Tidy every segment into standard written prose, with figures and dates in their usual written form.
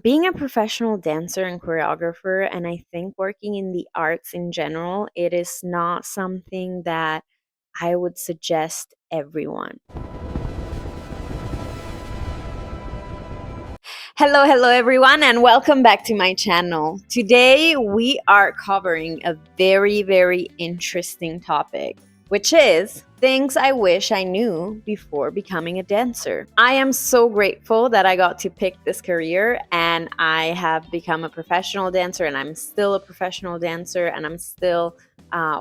Being a professional dancer and choreographer, and I think working in the arts in general, it is not something that I would suggest everyone. Hello, everyone, and welcome back to my channel. Today, we are covering a very interesting topic, which is things I wish I knew before becoming a dancer. I am so grateful that I got to pick this career, and I have become a professional dancer, and I'm still a professional dancer, and I'm still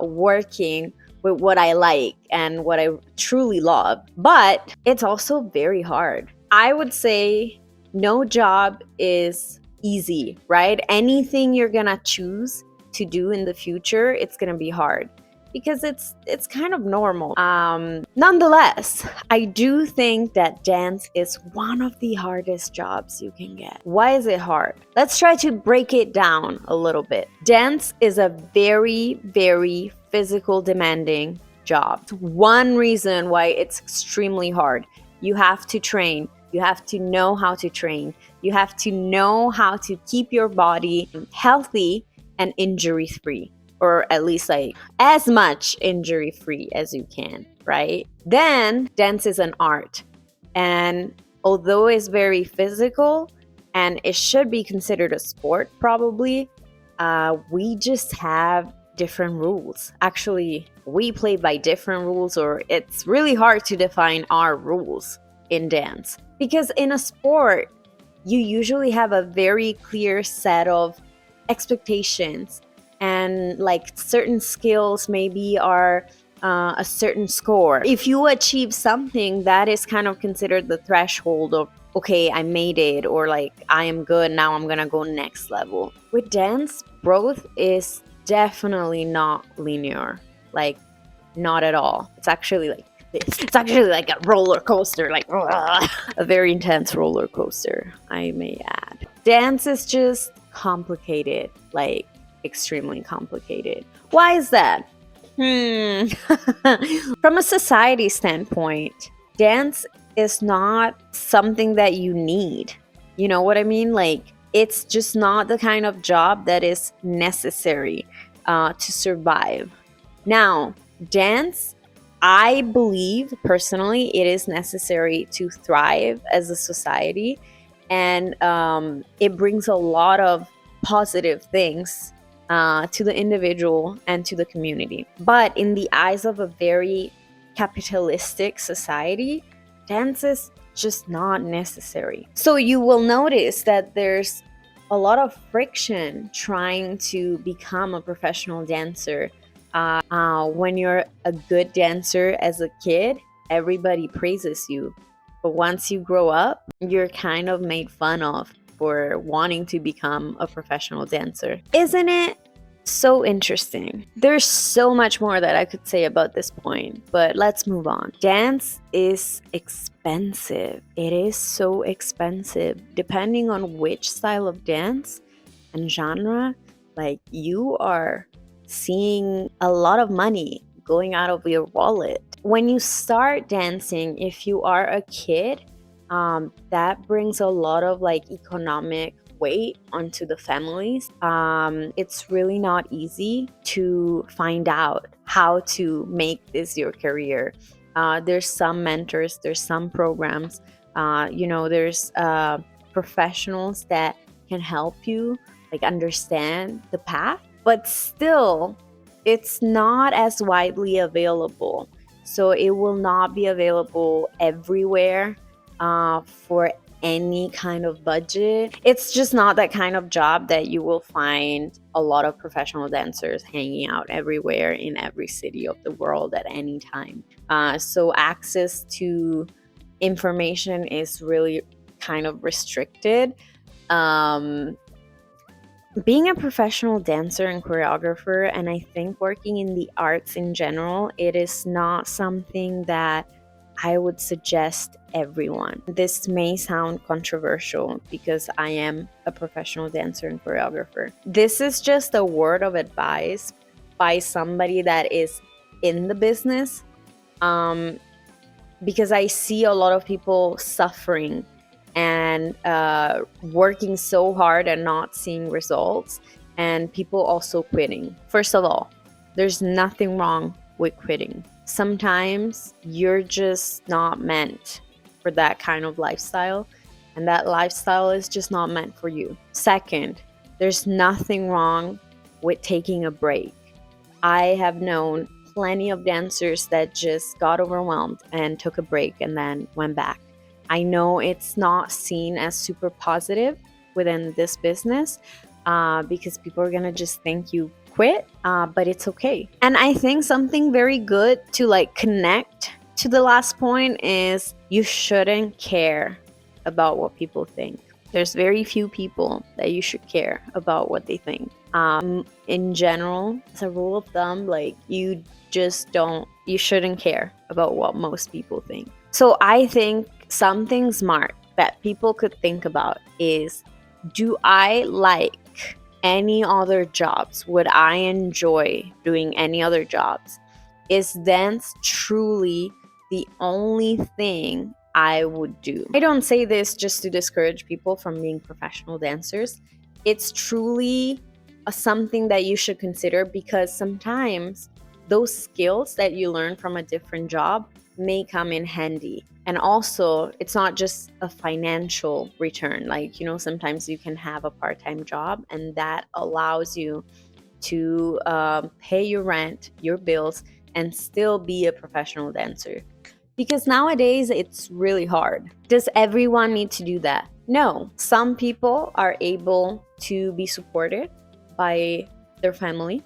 working with what I like and what I truly love. But it's also very hard. I would say no job is easy, right? Anything you're gonna choose to do in the future, it's gonna be hard because it's kind of normal. Nonetheless, I do think that dance is one of the hardest jobs you can get. Why is it hard? Let's try to break it down a little bit. Dance is a very physical demanding job. It's one reason why it's extremely hard. You have to train. You have to know how to train. You have to know how to keep your body healthy and injury free, or at least like as much injury free as you can, right? Then dance is an art. And although it's very physical and it should be considered a sport, probably, we just have different rules. Actually, we play by different rules, or it's really hard to define our rules in dance. Because in a sport, you usually have a very clear set of expectations, and like certain skills maybe are a certain score. If you achieve something, that is kind of considered the threshold of, okay, I made it, or like I am good, now I'm gonna go next level. With dance, growth is definitely not linear, like not at all. It's actually like this. It's actually like a roller coaster, like a very intense roller coaster, I may add. Dance is just complicated, like extremely complicated. Why is that? From a society standpoint, dance is not something that you need. You know what I mean? Like, it's just not the kind of job that is necessary to survive. Now, dance, I believe personally it is necessary to thrive as a society, and it brings a lot of positive things to the individual and to the community. But in the eyes of a very capitalistic society, dance is just not necessary. So you will notice that there's a lot of friction trying to become a professional dancer. When you're a good dancer as a kid, everybody praises you. But once you grow up, you're kind of made fun of for wanting to become a professional dancer. Isn't it so interesting? There's so much more that I could say about this point, but let's move on. Dance is expensive. It is so expensive. Depending on which style of dance and genre, like, you are seeing a lot of money going out of your wallet. When you start dancing, if you are a kid, that brings a lot of like economic weight onto the families. It's really not easy to find out how to make this your career. There's some mentors, there's some programs, there's professionals that can help you like understand the path, but still it's not as widely available. So it will not be available everywhere for any kind of budget. It's just not that kind of job that you will find a lot of professional dancers hanging out everywhere in every city of the world at any time. So access to information is really kind of restricted. Being a professional dancer and choreographer, and I think working in the arts in general, it is not something that I would suggest everyone. This may sound controversial because I am a professional dancer and choreographer. This is just a word of advice by somebody that is in the business, because I see a lot of people suffering and working so hard and not seeing results, and people also quitting. First of all, there's nothing wrong with quitting. Sometimes you're just not meant for that kind of lifestyle, and that lifestyle is just not meant for you. Second, there's nothing wrong with taking a break. I have known plenty of dancers that just got overwhelmed and took a break and then went back. I know it's not seen as super positive within this business because people are going to just think you quit, but it's okay. And I think something very good to like connect to the last point is you shouldn't care about what people think. There's very few people that you should care about what they think. In general, as a rule of thumb, like you shouldn't care about what most people think. So I think something smart that people could think about is, do I like any other jobs? Would I enjoy doing any other jobs? Is dance truly the only thing I would do? I don't say this just to discourage people from being professional dancers. It's truly something that you should consider, because sometimes those skills that you learn from a different job may come in handy. And also, it's not just a financial return. Like, sometimes you can have a part-time job and that allows you to pay your rent, your bills, and still be a professional dancer. Because nowadays it's really hard. Does everyone need to do that? No. Some people are able to be supported by their family.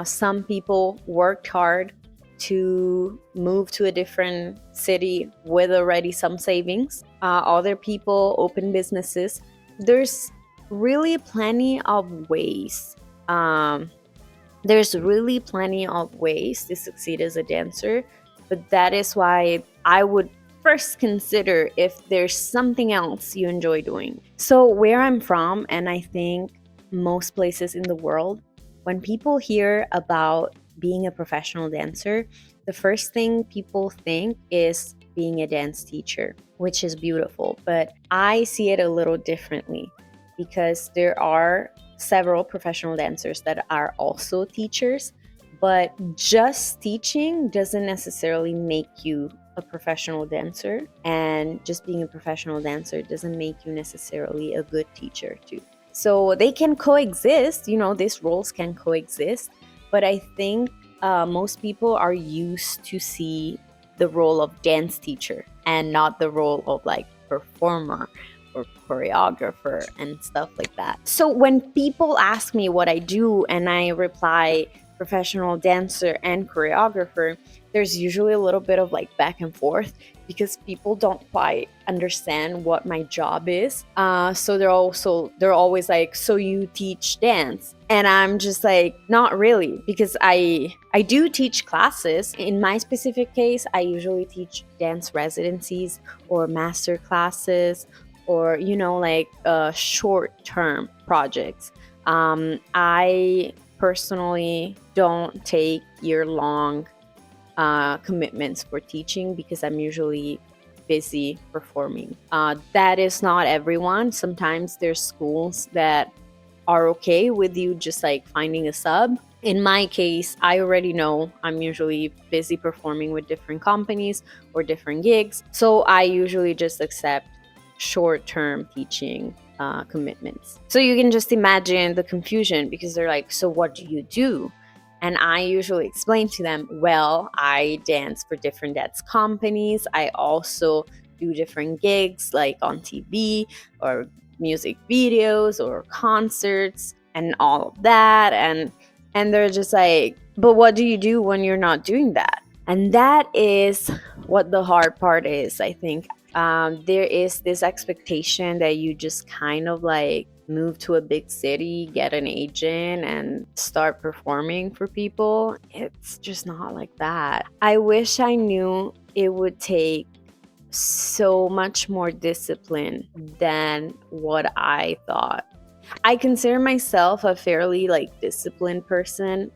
Some people worked hard to move to a different city with already some savings. Other people open businesses. There's really plenty of ways. There's really plenty of ways to succeed as a dancer, but that is why I would first consider if there's something else you enjoy doing. So where I'm from, and I think most places in the world, when people hear about being a professional dancer, the first thing people think is being a dance teacher, which is beautiful. But I see it a little differently, because there are several professional dancers that are also teachers, but just teaching doesn't necessarily make you a professional dancer, and just being a professional dancer doesn't make you necessarily a good teacher too. So they can coexist, these roles can coexist, but I think most people are used to see the role of dance teacher and not the role of like performer or choreographer and stuff like that. So when people ask me what I do and I reply professional dancer and choreographer, there's usually a little bit of like back and forth, because people don't quite understand what my job is. So they're always like, so you teach dance? And I'm just like, not really, because I do teach classes. In my specific case, I usually teach dance residencies or master classes, or like short-term projects. I personally don't take year-long commitments for teaching, because I'm usually busy performing. That is not everyone. Sometimes there's schools that are okay with you just like finding a sub. In my case, I already know I'm usually busy performing with different companies or different gigs, so I usually just accept short-term teaching commitments. So you can just imagine the confusion, because they're like, so what do you do? And I usually explain to them, well, I dance for different dance companies. I also do different gigs like on TV or music videos or concerts and all of that. And they're just like, but what do you do when you're not doing that? And that is what the hard part is, I think. There is this expectation that you just kind of like move to a big city, get an agent, and start performing for people. It's just not like that. I wish I knew it would take so much more discipline than what I thought. I consider myself a fairly like disciplined person.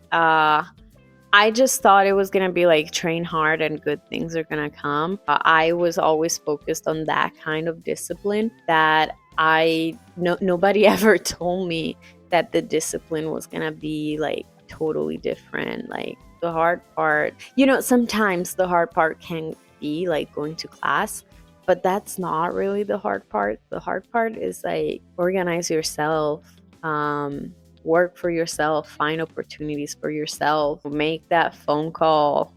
I just thought it was gonna be like train hard and good things are gonna come. I was always focused on that kind of discipline that nobody ever told me that the discipline was gonna be like totally different. Like the hard part, sometimes the hard part can be like going to class, but that's not really the hard part. The hard part is like organize yourself, work for yourself, find opportunities for yourself, make that phone call,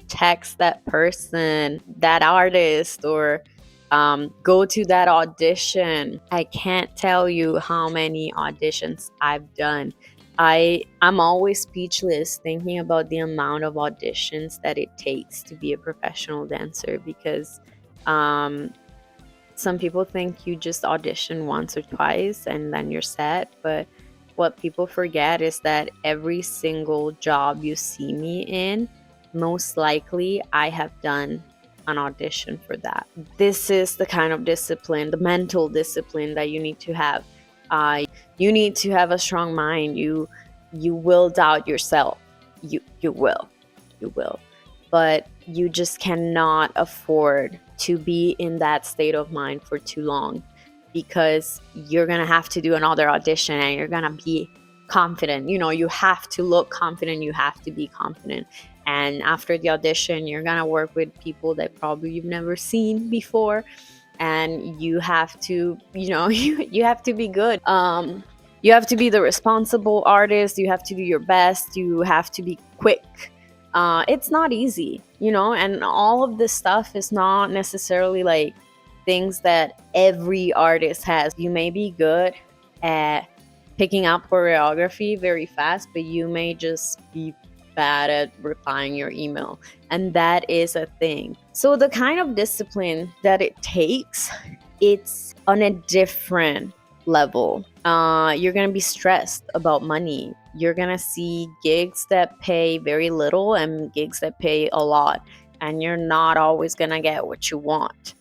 text that person, that artist, or go to that audition. I can't tell you how many auditions I've done. I'm always speechless thinking about the amount of auditions that it takes to be a professional dancer, because some people think you just audition once or twice and then you're set, but what people forget is that every single job you see me in, most likely I have done an audition for that. This is the kind of discipline, the mental discipline that you need to have. You need to have a strong mind. You will doubt yourself. You will, but you just cannot afford to be in that state of mind for too long, because you're gonna have to do another audition and you're gonna be confident. You have to look confident, you have to be confident. And after the audition, you're gonna work with people that probably you've never seen before, and you have to, you have to be good. You have to be the responsible artist, you have to do your best, you have to be quick. It's not easy, and all of this stuff is not necessarily like things that every artist has. You may be good at picking up choreography very fast, but you may just be bad at replying your email, and that is a thing. So the kind of discipline that it takes, it's on a different level. You're gonna be stressed about money. You're gonna see gigs that pay very little and gigs that pay a lot, and you're not always gonna get what you want.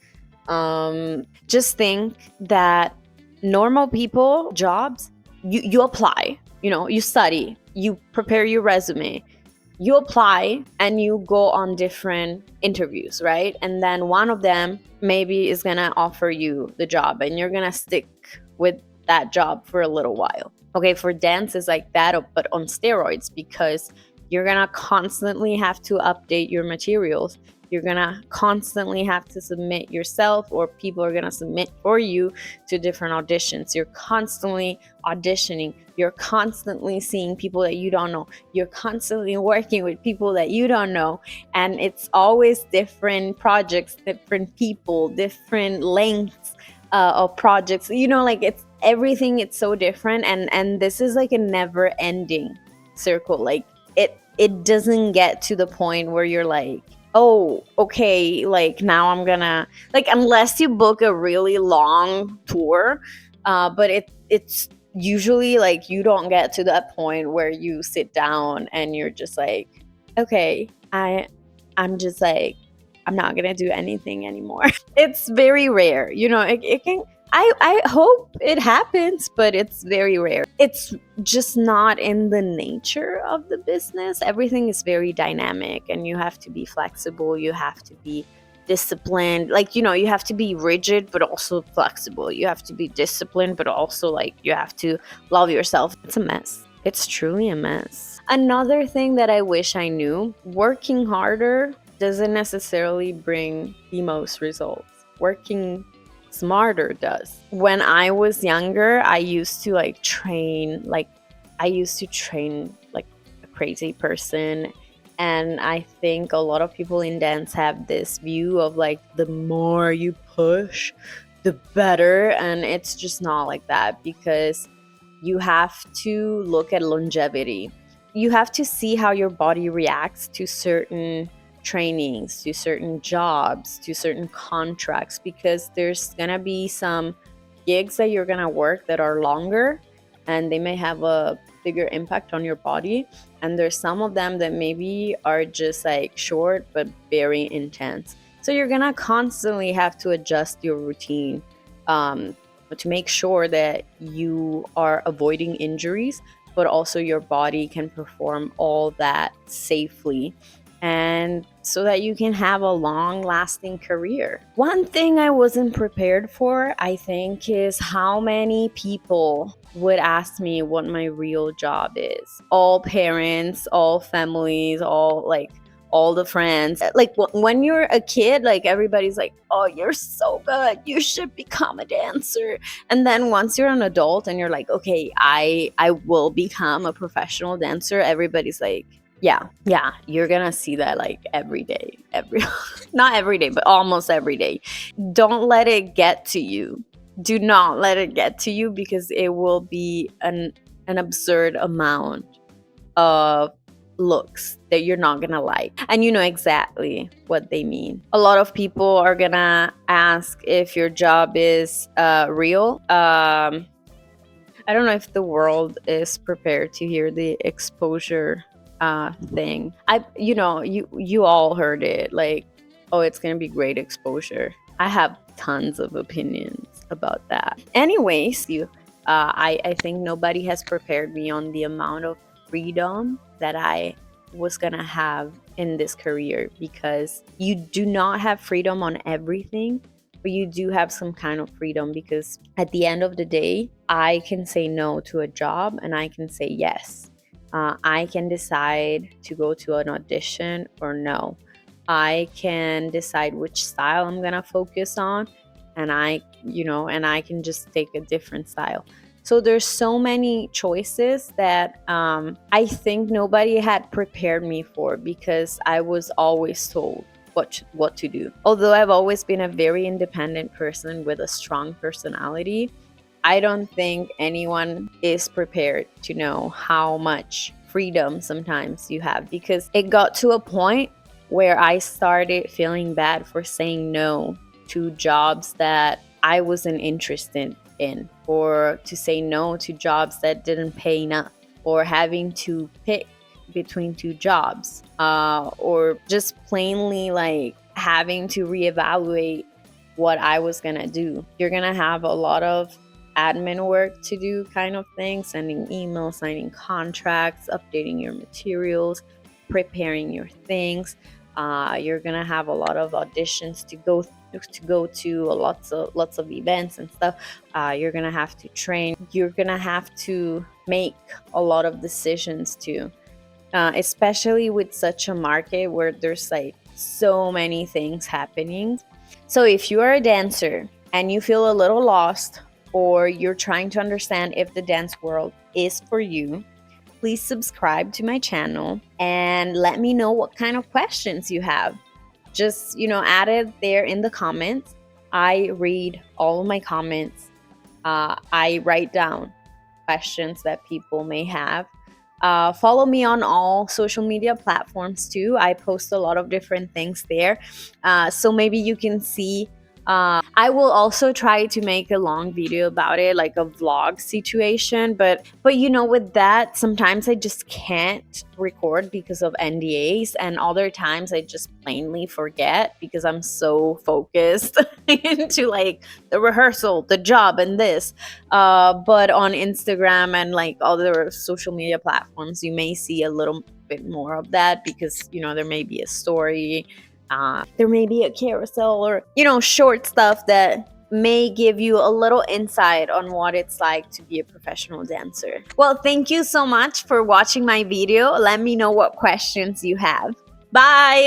Just think that normal people jobs, you apply, you study, you prepare your resume, you apply, and you go on different interviews, right? And then one of them maybe is gonna offer you the job and you're gonna stick with that job for a little while. Okay, for dance is like that, but on steroids, because you're gonna constantly have to update your materials. You're gonna constantly have to submit yourself, or people are gonna submit for you to different auditions. You're constantly auditioning. You're constantly seeing people that you don't know. You're constantly working with people that you don't know. And it's always different projects, different people, different lengths of projects. Like it's everything. It's so different. And this is like a never ending circle. Like it doesn't get to the point where you're like, oh, okay, like now I'm gonna, like, unless you book a really long tour, but it's usually like you don't get to that point where you sit down and you're just like, okay, I'm just like, I'm not gonna do anything anymore. It's very rare, it can. I hope it happens, but it's very rare. It's just not in the nature of the business. Everything is very dynamic and you have to be flexible. You have to be disciplined. Like, you have to be rigid, but also flexible. You have to be disciplined, but also like you have to love yourself. It's a mess. It's truly a mess. Another thing that I wish I knew, working harder doesn't necessarily bring the most results. Working smarter does. When I was younger, I used to train like a crazy person. And I think a lot of people in dance have this view of like, the more you push, the better. And it's just not like that, because you have to look at longevity. You have to see how your body reacts to certain trainings, to certain jobs, to certain contracts, because there's gonna be some gigs that you're gonna work that are longer and they may have a bigger impact on your body, and there's some of them that maybe are just like short but very intense. So you're gonna constantly have to adjust your routine to make sure that you are avoiding injuries, but also your body can perform all that safely, and so that you can have a long lasting career. One thing I wasn't prepared for, I think, is how many people would ask me what my real job is. All parents, all families, all the friends. Like when you're a kid, like everybody's like, oh, you're so good, you should become a dancer. And then once you're an adult and you're like, okay, I will become a professional dancer, everybody's like, yeah, you're gonna see that like every day, every not every day, but almost every day. Don't let it get to you. Do not let it get to you, because it will be an absurd amount of looks that you're not gonna like, and you know exactly what they mean. A lot of people are gonna ask if your job is real. I don't know if the world is prepared to hear the exposure thing. You all heard it, like, oh, it's gonna be great exposure. I have tons of opinions about that. Anyways, I think nobody has prepared me on the amount of freedom that I was gonna have in this career, because you do not have freedom on everything, but you do have some kind of freedom, because at the end of the day, I can say no to a job and I can say yes. I can decide to go to an audition or no. I can decide which style I'm gonna focus on, and I can just take a different style. So there's so many choices that I think nobody had prepared me for, because I was always told what to do. Although I've always been a very independent person with a strong personality, I don't think anyone is prepared to know how much freedom sometimes you have, because it got to a point where I started feeling bad for saying no to jobs that I wasn't interested in, or to say no to jobs that didn't pay enough, or having to pick between two jobs, or just plainly like having to reevaluate what I was gonna do. You're gonna have a lot of admin work to do, kind of thing, sending emails, signing contracts, updating your materials, preparing your things. You're gonna have a lot of auditions to go to, lots of events and stuff. You're gonna have to train. You're gonna have to make a lot of decisions too, especially with such a market where there's like so many things happening. So if you are a dancer and you feel a little lost, or you're trying to understand if the dance world is for you, please subscribe to my channel and let me know what kind of questions you have. Just, add it there in the comments. I read all of my comments. I write down questions that people may have. Follow me on all social media platforms too. I post a lot of different things there. So maybe you can see. I will also try to make a long video about it, like a vlog situation. But with that, sometimes I just can't record because of NDAs, and other times I just plainly forget because I'm so focused into like the rehearsal, the job, and this. But on Instagram and like other social media platforms, you may see a little bit more of that, because there may be a story. There may be a carousel, or short stuff that may give you a little insight on what it's like to be a professional dancer. Well, thank you so much for watching my video. Let me know what questions you have. Bye.